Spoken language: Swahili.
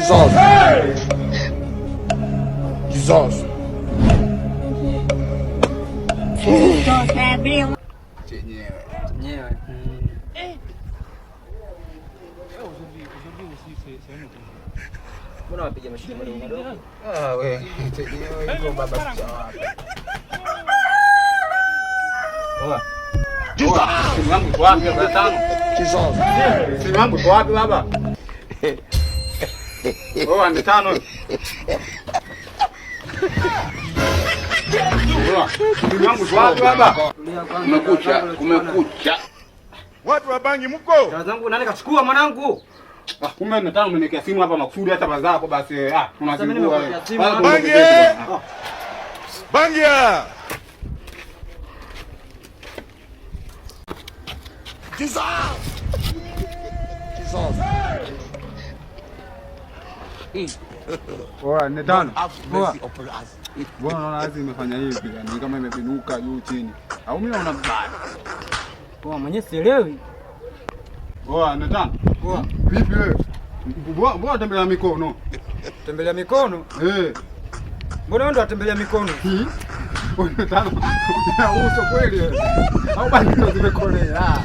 Jesus. Jesus. Chenyewe. Mbona wapiga mashine madogo madogo? Ah we, chenyewe hivyo baba wapi? Oa. Simu yangu iko wapi baba tano? Jesus. Simu yangu iko wapi baba? Oa ni tano. Oa. Simu yangu iko wapi baba? Kumekucha. Watu wa bangi mko? Dawa zangu nani kachukua mwanangu? Kumbe nataka umeniwekea simu hapa makusudi hata bazako basi tunazingua. Bangi! Bangia! Jesus! Jesus. Poa, ni tano. Poa. Bwana naona hizi imefanya hivi yani kama imepinuka juu chini. Au mimi naona mbaya. Poa, mwenyewe sielewi. Poa, ni tano. Poa. Vipi wewe? Mbona tembelea mikono? Tembelea mikono? Mbona wewe ndo atembelea mikono? Wewe tano. Uso kweli wewe. Au bado ndo zimekolea.